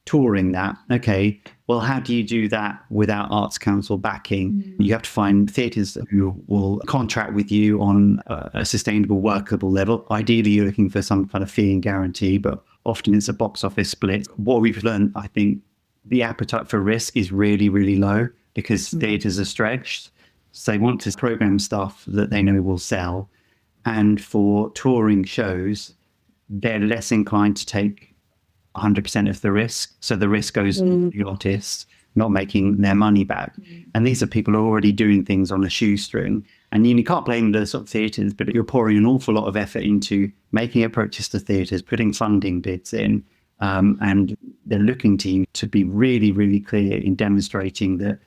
touring that, okay, well, how do you do that without Arts Council backing? You have to find theatres who will contract with you on a sustainable, workable level. Ideally, you're looking for some kind of fee and guarantee, but often it's a box office split. What we've learned, I think, the appetite for risk is really, really low, because theatres are stretched. So they want to program stuff that they know will sell. And for touring shows, they're less inclined to take 100% of the risk. So the risk goes to the artists not making their money back. And these are people who are already doing things on a shoestring. And you can't blame the sort of theatres, but you're pouring an awful lot of effort into making approaches to theatres, putting funding bids in. And they're looking to you to be really, really clear in demonstrating that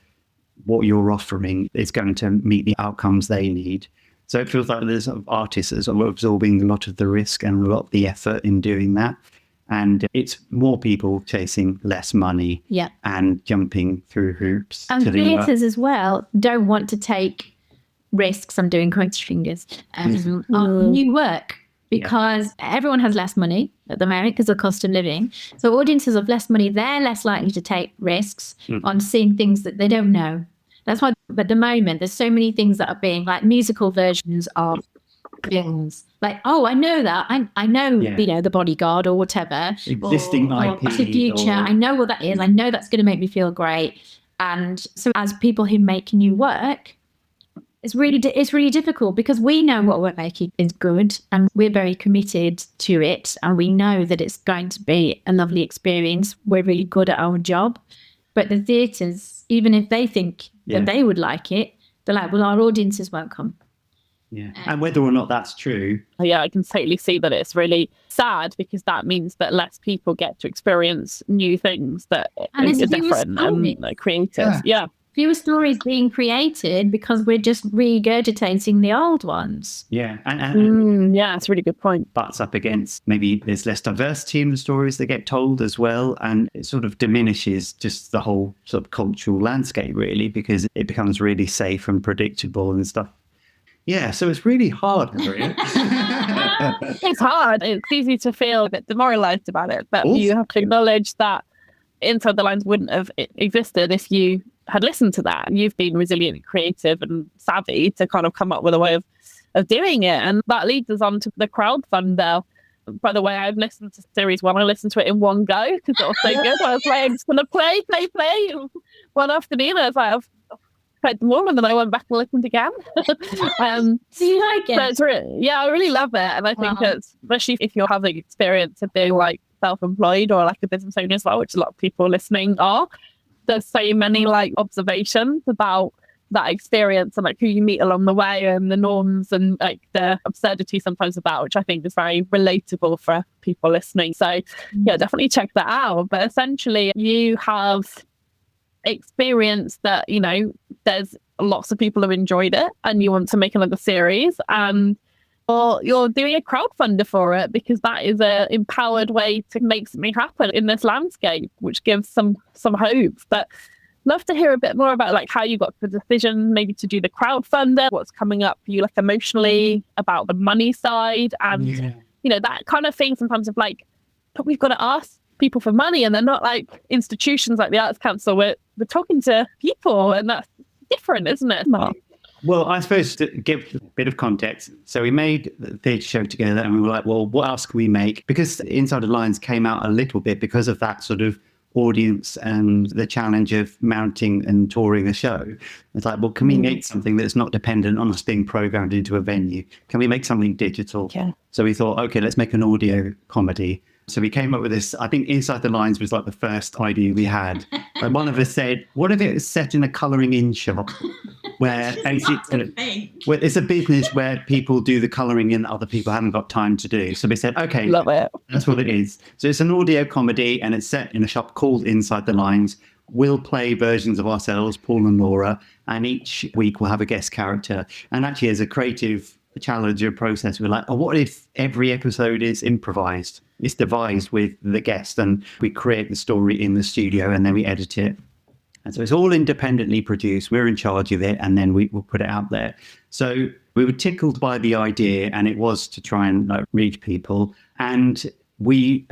what you're offering is going to meet the outcomes they need. So it feels like there's sort of artists that are absorbing a lot of the risk and a lot of the effort in doing that. And it's more people chasing less money Yeah. and jumping through hoops. And to do that. theatres as well don't want to take risks. I'm doing cross fingers on new work because everyone has less money at the moment because of cost of living. So audiences of less money, they're less likely to take risks on seeing things that they don't know. That's why at the moment there's so many things that are being like musical versions of films. Like, oh, I know that. I know, The Bodyguard or whatever. Existing or IP. Back to the Future. I know what that is. I know that's going to make me feel great. And so as people who make new work, it's really difficult because we know what we're making is good and we're very committed to it. And we know that it's going to be a lovely experience. We're really good at our job. But the theatres, even if they think that they would like it, they're like, well, our audiences won't come. Yeah. And whether or not that's true. Yeah, I can totally see that it's really sad because that means that less people get to experience new things that are different and creative. Yeah. Fewer stories being created because we're just regurgitating the old ones. Yeah. And yeah, it's a really good point. Butts up against maybe there's less diversity in the stories that get told as well. And it sort of diminishes just the whole sort of cultural landscape, really, because it becomes really safe and predictable and stuff. Yeah, so it's really hard, Harriet. It's hard. It's easy to feel a bit demoralised about it, but you have to acknowledge that Inside the Lines wouldn't have existed if you had listened to that. And you've been resilient and creative and savvy to kind of come up with a way of doing it. And that leads us on to the crowdfunder. By the way, I've listened to series 1. I listened to it in one go because it was so good. I was like, I'm just going to play. One afternoon, I was like, I've played them all, and then I went back and listened again. Do you like it? So I really love it. And I think it's, especially if you're having experience of being like self-employed or like a business owner as well, which a lot of people listening are, there's so many like observations about that experience and like who you meet along the way and the norms and like the absurdity sometimes about, which I think is very relatable for people listening. So yeah, definitely check that out. But essentially you have experience that, there's lots of people who enjoyed it and you want to make another series, and you're doing a crowdfunder for it because that is a empowered way to make something happen in this landscape, which gives some hope. But love to hear a bit more about like how you got the decision maybe to do the crowdfunder, what's coming up for you like emotionally about the money side, and that kind of thing sometimes of like, but we've got to ask people for money, and they're not like institutions like the Arts Council. We're talking to people, and that's different, isn't it? Well, I suppose to give a bit of context, so we made the theatre show together and we were like, well, what else can we make? Because Inside the Lines came out a little bit because of that sort of audience and the challenge of mounting and touring a show. It's like, well, can we make something that's not dependent on us being programmed into a venue? Can we make something digital? Yeah. So we thought, okay, let's make an audio comedy. So we came up with this. I think Inside the Lines was like the first idea we had. Like one of us said, what if it was set in a colouring in shop where it's a business where people do the colouring in that other people haven't got time to do. So we said, okay, love it. That's what it is. So it's an audio comedy and it's set in a shop called Inside the Lines. We'll play versions of ourselves, Paul and Laura, and each week we'll have a guest character. And actually as a creative challenge or process, we're like, oh, what if every episode is improvised? It's devised with the guest and we create the story in the studio and then we edit it. And so it's all independently produced. We're in charge of it and then we will put it out there. So we were tickled by the idea, and it was to try and reach people. And we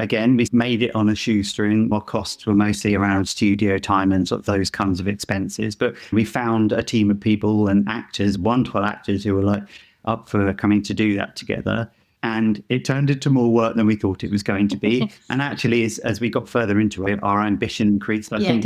made it on a shoestring. Our costs were mostly around studio time and sort of those kinds of expenses. But we found a team of people and actors, wonderful actors who were like up for coming to do that together. And it turned into more work than we thought it was going to be. And actually, as we got further into it, our ambition increased. I think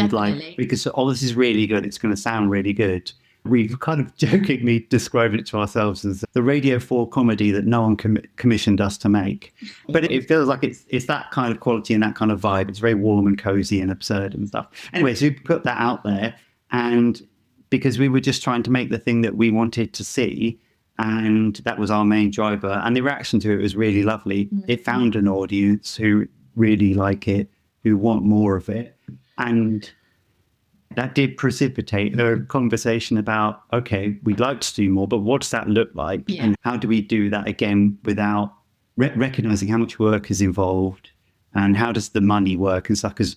because, this is really good. It's going to sound really good. We've kind of jokingly described it to ourselves as the Radio 4 comedy that no one commissioned us to make. But it feels like it's that kind of quality and that kind of vibe. It's very warm and cozy and absurd and stuff. Anyway, so we put that out there. And because we were just trying to make the thing that we wanted to see, and that was our main driver. And the reaction to it was really lovely. Mm-hmm. It found an audience who really like it, who want more of it. And that did precipitate a conversation about, okay, we'd like to do more, but what does that look like? Yeah. And how do we do that again without recognizing how much work is involved and how does the money work and stuff. Because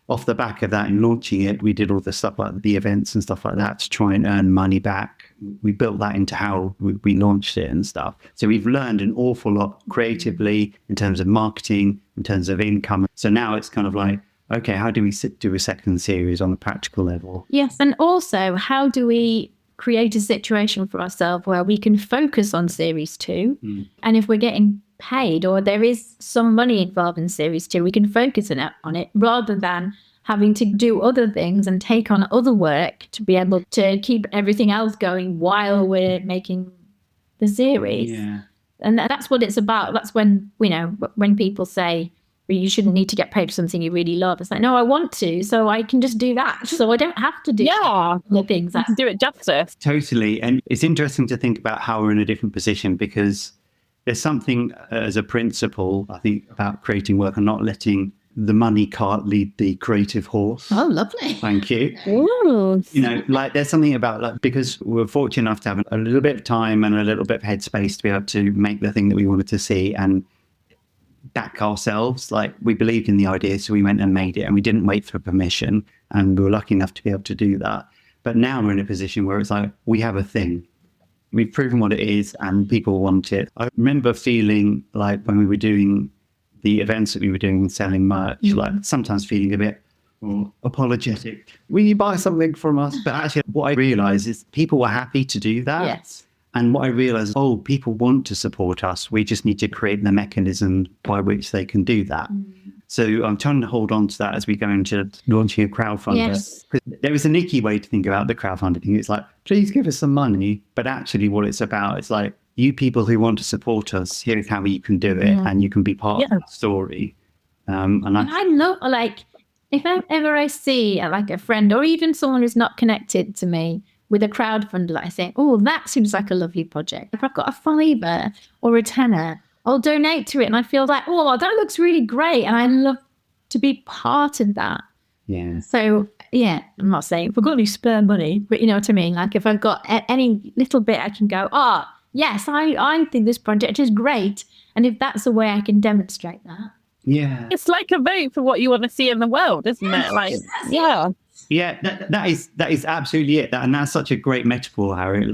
off the back of that, in launching it, we did all the stuff like the events and stuff like that to try and earn money back. We built that into how we launched it and stuff. So we've learned an awful lot creatively in terms of marketing, in terms of income. So now it's kind of like, okay, how do we do a second series on a practical level? Yes. And also, how do we create a situation for ourselves where we can focus on series 2? And if we're getting paid or there is some money involved in series 2, we can focus on it rather than having to do other things and take on other work to be able to keep everything else going while we're making the series. Yeah. And that's what it's about. That's when, when people say, well, you shouldn't need to get paid for something you really love. It's like, no, I want to, so I can just do that. So I don't have to do the things. I can do it justice. Totally. And it's interesting to think about how we're in a different position, because there's something as a principle, I think, about creating work and not letting the money cart lead the creative horse. Oh, lovely. Thank you. Ooh. There's something about because we're fortunate enough to have a little bit of time and a little bit of headspace to be able to make the thing that we wanted to see and back ourselves. We believed in the idea, so we went and made it, and we didn't wait for permission, and we were lucky enough to be able to do that. But now we're in a position where it's like, we have a thing. We've proven what it is and people want it. I remember feeling like when we were doing the events that we were doing and selling merch, sometimes feeling a bit apologetic. Will you buy something from us? But actually what I realized is people were happy to do that. Yes. And what I realized, people want to support us. We just need to create the mechanism by which they can do that. So I'm trying to hold on to that as we go into launching a crowdfunder. Yes. There was a nicky way to think about the crowdfunding thing. It's like, please give us some money. But actually what it's about, it's like, you people who want to support us, here's how you can do it. And you can be part of the story. And I love, if ever I see a friend or even someone who's not connected to me with a crowdfunder, I say, oh, that seems like a lovely project. If I've got a £5 or a tenner, I'll donate to it. And I feel like, oh, that looks really great. And I love to be part of that. Yeah. So, yeah, I'm not saying if I've got any spare money, but you know what I mean? If I've got any little bit, I can go, yes, I think this project is great. And if that's a way I can demonstrate that. Yeah. It's like a vote for what you want to see in the world, isn't it? Yeah, that is absolutely it. And that's such a great metaphor, Harry.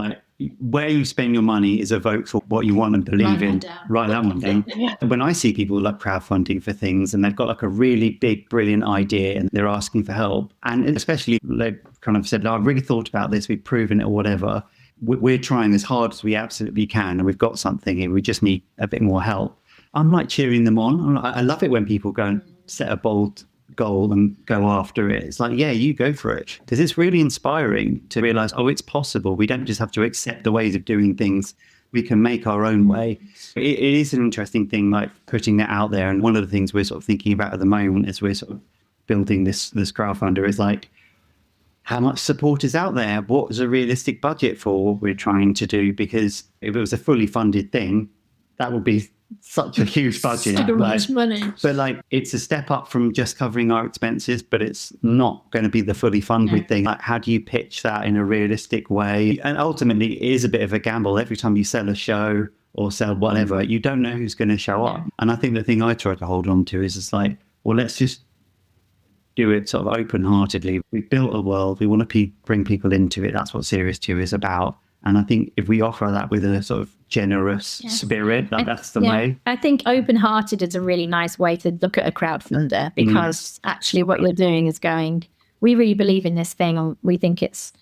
Where you spend your money is a vote for what you want and believe in. Write that one down. When I see people crowdfunding for things and they've got a really big, brilliant idea and they're asking for help, and especially they've kind of said, I've really thought about this, we've proven it or whatever. We're trying as hard as we absolutely can and we've got something and we just need a bit more help. I'm cheering them on. I love it when people go and set a bold goal and go after it. It's like, yeah, you go for it. Because it's really inspiring to realize, it's possible. We don't just have to accept the ways of doing things. We can make our own way. It is an interesting thing, putting that out there. And one of the things we're sort of thinking about at the moment as we're sort of building this crowdfunder is how much support is out there? What is a realistic budget for what we're trying to do? Because if it was a fully funded thing, that would be such a huge budget. So much money. But it's a step up from just covering our expenses, but it's not going to be the fully funded thing. How do you pitch that in a realistic way? And ultimately it is a bit of a gamble. Every time you sell a show or sell whatever, you don't know who's going to show up. And I think the thing I try to hold on to is let's just do it sort of open-heartedly. We've built a world. We want to bring people into it. That's what Series 2 is about. And I think if we offer that with a sort of generous spirit, that's the way. I think open-hearted is a really nice way to look at a crowdfunder, because actually what you're doing is we really believe in this thing, and we think it's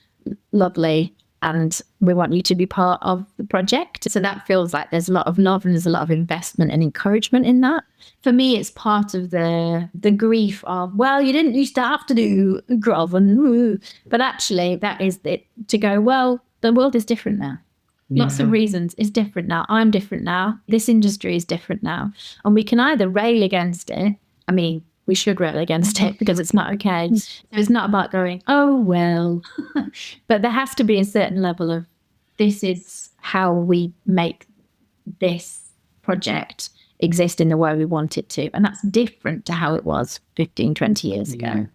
lovely, and we want you to be part of the project. So that feels like there's a lot of love and there's a lot of investment and encouragement in that. For me, it's part of the grief of, you didn't used to have to do crowdfunding, but actually that is it, to go, the world is different now. Lots of reasons. It's different now. I'm different now. This industry is different now. And we can either rail against it. I mean, we should rail against it because it's not okay. So it's not about going, but there has to be a certain level of, this is how we make this project exist in the way we want it to. And that's different to how it was 15, 20 years ago.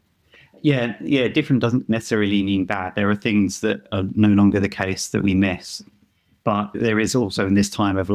Yeah, different doesn't necessarily mean bad. There are things that are no longer the case that we miss. But there is also in this time of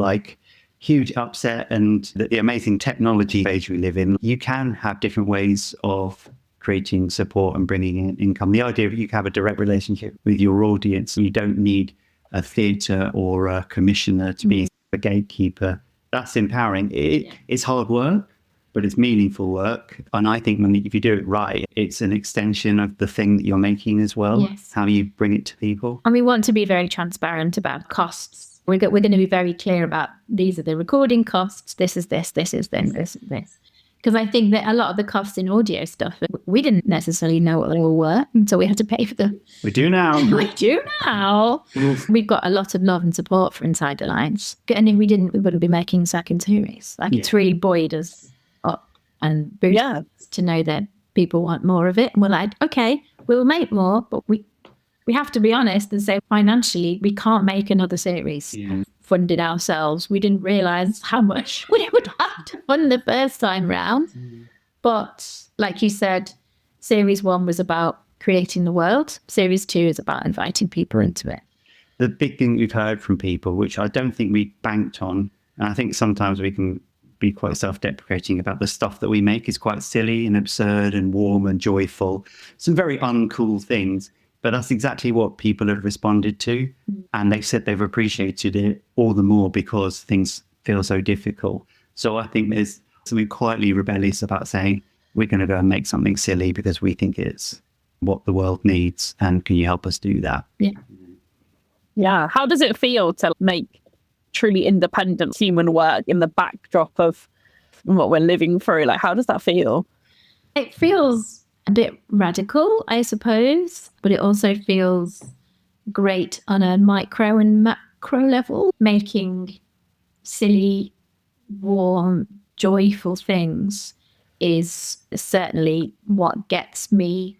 huge upset and the amazing technology age we live in, you can have different ways of creating support and bringing in income. The idea that you can have a direct relationship with your audience, you don't need a theatre or a commissioner to be a gatekeeper. That's empowering. It's hard work, but it's meaningful work. And I think if you do it right, it's an extension of the thing that you're making as well, Yes. how you bring it to people. And we want to be very transparent about costs. We're going to be very clear about these are the recording costs, this is this, this is this, this is this. Because I think that a lot of the costs in audio stuff, we didn't necessarily know what they all were until we had to pay for them. We do now. We do now. We've got a lot of love and support for Inside the Lines. And if we didn't, we wouldn't be making second series. It's really buoyed us up and boosted us to know that people want more of it. And we're like, okay, we'll make more, but we have to be honest and say financially, we can't make another series. Yeah. Funded ourselves. We didn't realise how much we would have to fund the first time round. But like you said, series 1 was about creating the world. Series 2 is about inviting people into it. The big thing we've heard from people, which I don't think we banked on, and I think sometimes we can be quite self-deprecating about the stuff that we make is quite silly and absurd and warm and joyful. Some very uncool things. But that's exactly what people have responded to. And they've said they've appreciated it all the more because things feel so difficult. So I think there's something quietly rebellious about saying, we're going to go and make something silly because we think it's what the world needs. And can you help us do that? Yeah. Yeah. How does it feel to make truly independent human work in the backdrop of what we're living through? Like, how does that feel? It feels a bit radical, I suppose, but it also feels great on a micro and macro level. Making silly, warm, joyful things is certainly what gets me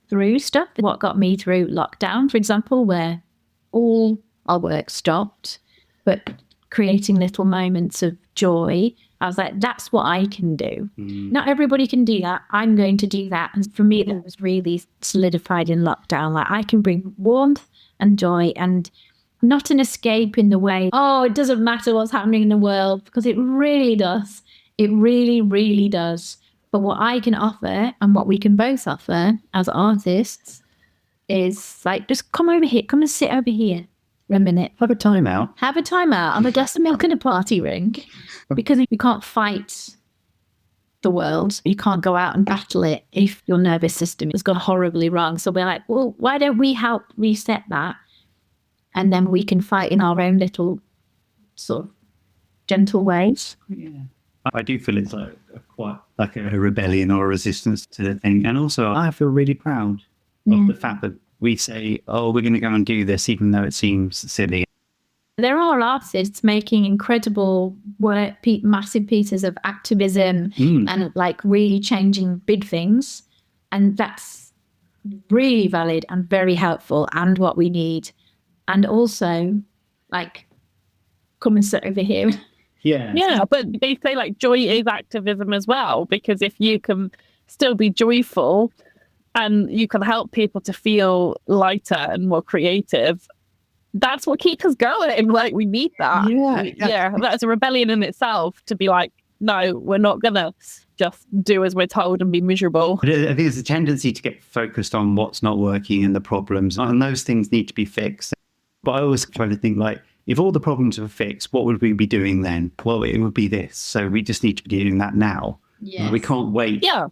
through stuff. What got me through lockdown, for example, where all our work stopped, but creating little moments of joy, I was like, that's what I can do. Not everybody can do that. I'm going to do that. And for me, that was really solidified in lockdown. Like, I can bring warmth and joy and not an escape in the way, oh, it doesn't matter what's happening in the world, because it really does. It really, really does. But what I can offer and what we can both offer as artists is like, just come over here, come and sit over here for a minute. Have a timeout. Have a timeout. Have a glass of milk and a party ring. Because you can't fight the world. You can't go out and battle it if your nervous system has gone horribly wrong. So we're like, well, why don't we help reset that? And then we can fight in our own little sort of gentle ways. Yeah. I do feel it's like quite like a rebellion or a resistance to the thing. And also, I feel really proud of the fact that we say, oh, we're going to go and do this, even though it seems silly. There are artists making incredible work, massive pieces of activism and like really changing big things. And that's really valid and very helpful and what we need. And also, like, come and sit over here. Yeah. Yeah, but they say like joy is activism as well, because if you can still be joyful and you can help people to feel lighter and more creative, that's what keeps us going. Like, we need that. Yeah, that's a rebellion in itself, to be like, no, we're not gonna just do as we're told and be miserable. But I think there's a tendency to get focused on what's not working and the problems, and those things need to be fixed. But I always try to think, like, if all the problems were fixed, what would we be doing then? Well, it would be this. So we just need to be doing that now. Yes. We can't wait for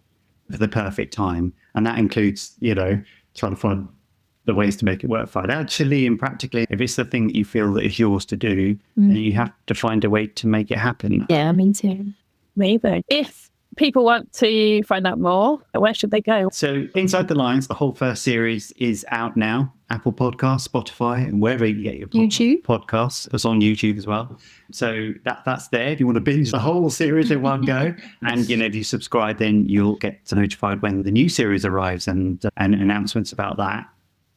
the perfect time. And that includes, trying to find the ways to make it work financially and practically. If it's the thing that you feel that is yours to do, then you have to find a way to make it happen. Yeah, me too. Maybe. If people want to find out more, where should they go? So Inside the Lines, the whole first series is out now. Apple Podcasts, Spotify, and wherever you get your YouTube podcasts. It's on YouTube as well. So that's there if you want to binge the whole series in one go. And, if you subscribe, then you'll get notified when the new series arrives and announcements about that.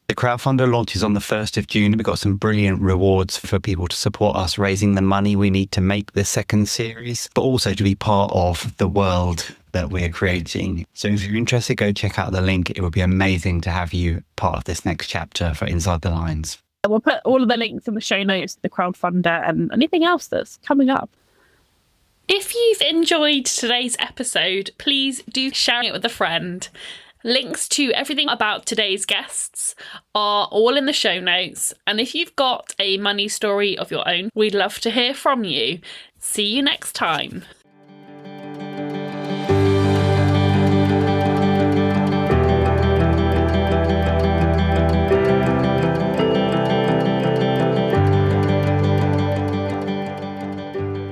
The crowdfunder launches on the 1st of June. We've got some brilliant rewards for people to support us raising the money we need to make the second series, but also to be part of the world that we're creating. So if you're interested, go check out the link. It would be amazing to have you part of this next chapter for Inside the Lines. We'll put all of the links in the show notes, the crowdfunder and anything else that's coming up. you've enjoyed today's episode, please do share it with a friend. Links to everything about today's guests are all in the show notes. And if you've got a money story of your own, we'd love to hear from you. See you next time.